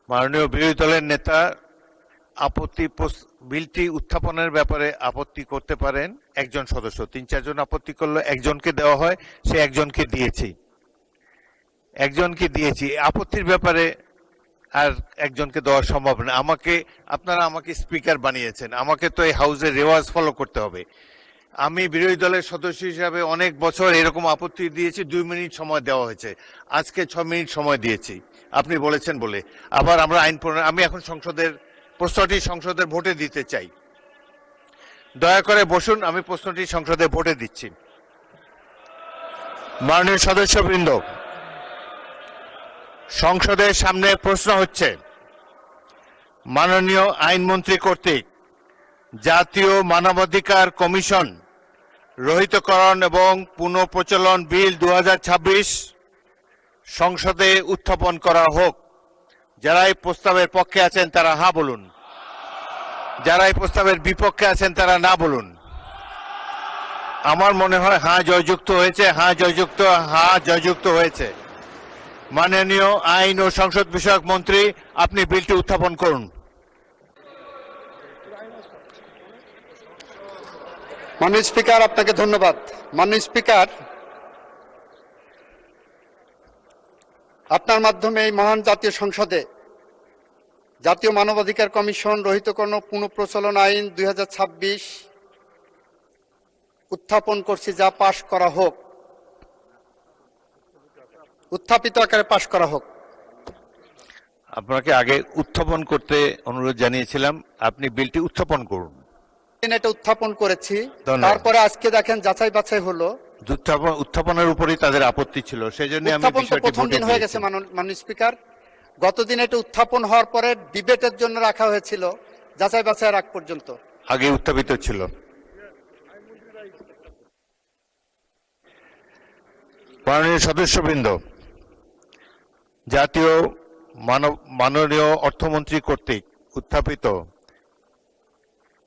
মাননীয় বিরোধী দলের নেতা বিলটি উত্থাপনের ব্যাপারে আপত্তি করতে পারেন একজন সদস্য। 3-4 জন আপত্তি করলে একজনকে দেওয়া হয়, সে একজনকে দিয়েছি। আপত্তির ব্যাপারে আর একজনকে দেওয়া সম্ভব না। আপনারা আমাকে স্পিকার বানিয়েছেন, আমাকে তো এই হাউসের রেওয়াজ ফলো করতে হবে। আমি বিরোধী দলের সদস্য হিসাবে অনেক বছর এরকম আপত্তি দিয়েছি, 2 মিনিট সময় দেওয়া হয়েছে, আজকে 6 মিনিট সময় দিয়েছি আপনি বলেছেন বলে। আবার আমরা আমি এখন প্রশ্নটি সংসদের ভোটে দিতে চাই। দয়া করে বসুন, আমি প্রশ্নটি সংসদে ভোটে দিচ্ছি। মাননীয় সদস্যবৃন্দ, সংসদের সামনে প্রশ্ন হচ্ছে, মাননীয় আইনমন্ত্রী কর্তৃক জাতীয় মানবাধিকার কমিশন রহিতকরণ এবং পুনঃপ্রচলন বিল 2026 সংসদে উত্থাপন করা হোক। যারা এই প্রস্তাবের পক্ষে আছেন তারা হ্যাঁ বলুন, যারা এই প্রস্তাবের বিপক্ষে আছেন তারা না বলুন। আমার মনে হয় হ্যাঁ জয়যুক্ত হয়েছে, হ্যাঁ জয়যুক্ত হয়েছে। মাননীয় আইন ও সংসদ বিষয়ক মন্ত্রী, আপনি বিলটি উত্থাপন করুন। মাননীয় স্পিকার, আপনাকে ধন্যবাদ। মাননীয় স্পিকার, আপনার মাধ্যমে এই মহান জাতীয় সংসদে জাতীয় মানবাধিকার কমিশন রহিতকরণ ও পুনঃপ্রচলন আইন 2026 উত্থাপন করছি, যা পাশ করা হোক, উত্থাপিত আকারে পাশ করা হোক। আপনাকে আগে উত্থাপন করতে অনুরোধ জানিয়েছিলাম, আপনি বিলটি উত্থাপন করুন। এটা উত্থাপন করেছি, তারপরে আজকে দেখেন যাচাই বাছাই হলো। উত্থাপনের উপরই তাদের আপত্তি ছিল, সেই জন্য আমি বিষয়টি প্রথম দিন হয়ে গেছে মাননীয় স্পিকার। গতদিন এটা উত্থাপন হওয়ার পরে ডিবেটের জন্য রাখা হয়েছিল, যাচাই বাছাইয়ের আগ পর্যন্ত আগে উত্থাপিত ছিল। মাননীয় সদস্যবৃন্দ, মাননীয় অর্থমন্ত্রী কর্তৃক উত্থাপিত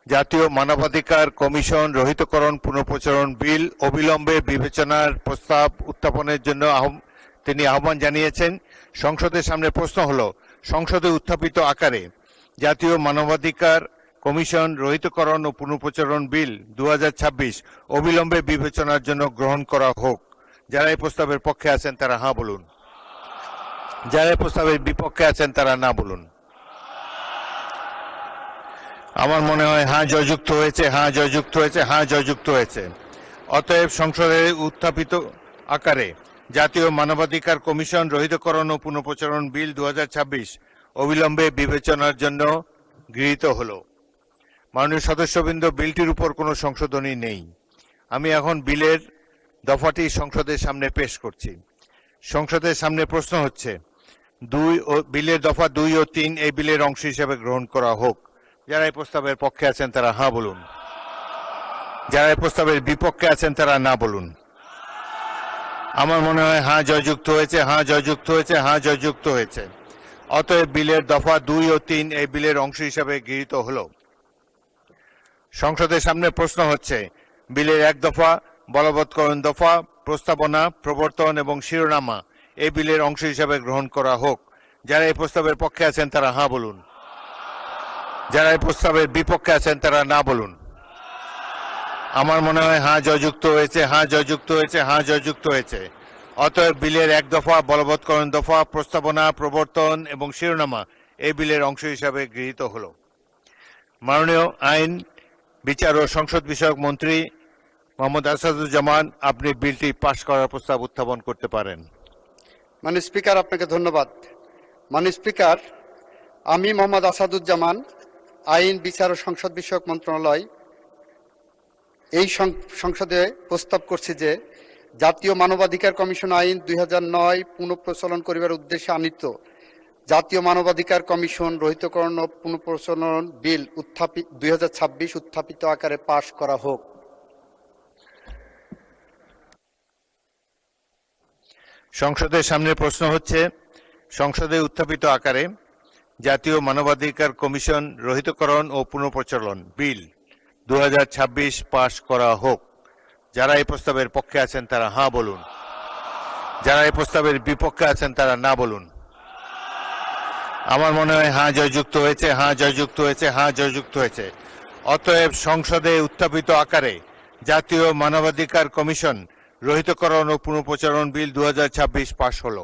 জাতীয় মানবাধিকার কমিশন রহিতকরণ পুনঃপ্রচলন বিল অবিলম্বে বিবেচনার প্রস্তাব উত্থাপনের জন্য তিনি আহ্বান জানিয়েছেন। সংসদের সামনে প্রশ্ন হলো, সংসদে উত্থাপিত আকারে জাতীয় মানবাধিকার কমিশন রহিতকরণ ও পুনঃপ্রচলন বিল 2026 অবিলম্বে বিবেচনার জন্য গ্রহণ করা হোক। যারা এই প্রস্তাবের পক্ষে আছেন তারা হ্যাঁ বলুন, যারা এই প্রস্তাবের বিপক্ষে আছেন তারা না বলুন। আমার মনে হয় হ্যাঁ জয়যুক্ত হয়েছে। অতএব সংসদে উত্থাপিত আকারে জাতীয় মানবাধিকার কমিশন রহিতকরণ ও পুনঃপ্রচলন বিল 2026 অবিলম্বে বিবেচনার জন্য গৃহীত হলো। মাননীয় সদস্যবৃন্দ, বিলটির উপর কোনো সংশোধনী নেই। আমি এখন বিলের দফাটি সংসদের সামনে পেশ করছি। সংসদের সামনে প্রশ্ন হচ্ছে, বিলের দফা 2 ও 3 এই বিলের অংশ হিসেবে গ্রহণ করা হোক। যারা এই প্রস্তাবের পক্ষে আছেন তারা হ্যাঁ বলুন, যারা এই প্রস্তাবের বিপক্ষে আছেন তারা না বলুন। আমার মনে হয় হ্যাঁ জয়যুক্ত হয়েছে। অতএব বিলের দফা 2 ও 3 এই বিলের অংশ হিসেবে গৃহীত হলো। সংসদের সামনে প্রশ্ন হচ্ছে, বিলের 1 দফা বলবৎকরণ দফা, প্রস্তাবনা, প্রবর্তন এবং শিরোনামা এই বিলের অংশ হিসেবে গ্রহণ করা হোক। যারা এই প্রস্তাবের পক্ষে আছেন তারা হ্যাঁ বলুন, যারা এই প্রস্তাবের বিপক্ষে আছেন তারা না বলুন। আমার মনে হয় হ্যাঁ জয়যুক্ত হয়েছে। অতএব বিলের 1 দফা বলবৎকরণ দফা, প্রস্তাবনা, প্রবর্তন এবং শিরোনামা এই বিলের অংশ হিসাবে গৃহীত হলো। মাননীয় আইন, বিচার ও সংসদ বিষয়ক মন্ত্রী মোহাম্মদ আসাদুজ্জামান, আপনি বিলটি পাশ করার প্রস্তাব উত্থাপন করতে পারেন। মাননীয় স্পিকার, আপনাকে ধন্যবাদ। মাননীয় স্পিকার, আমি মোহাম্মদ আসাদুজ্জামান, আইন, বিচার ও সংসদ বিষয়ক মন্ত্রণালয় এই সংসদে প্রস্তাব করছি যে জাতীয় মানবাধিকার কমিশন আইন 2009 পুনঃপ্রচলন করিবার উদ্দেশ্যে আনীত জাতীয় মানবাধিকার কমিশন রহিতকরণ ও পুনঃপ্রচলন বিল 2026 উত্থাপিত আকারে পাশ করা হোক। সংসদের সামনে প্রশ্ন হচ্ছে, সংসদে উত্থাপিত আকারে জাতীয় মানবাধিকার কমিশন রহিতকরণ ও পুনঃপ্রচলন বিল 2026 পাশ করা হোক। যারা এই প্রস্তাবের পক্ষে আছেন তারা হ্যাঁ বলুন, যারা এই প্রস্তাবের বিপক্ষে আছেন তারা না বলুন। আমার মনে হয় হ্যাঁ জয়যুক্ত হয়েছে, হ্যাঁ জয়যুক্ত হয়েছে, হ্যাঁ জয়যুক্ত হয়েছে। অতএব সংসদে উত্থাপিত আকারে জাতীয় মানবাধিকার কমিশন রহিতকরণ ও পুনঃপ্রচারণ বিল 2026 পাশ হলো।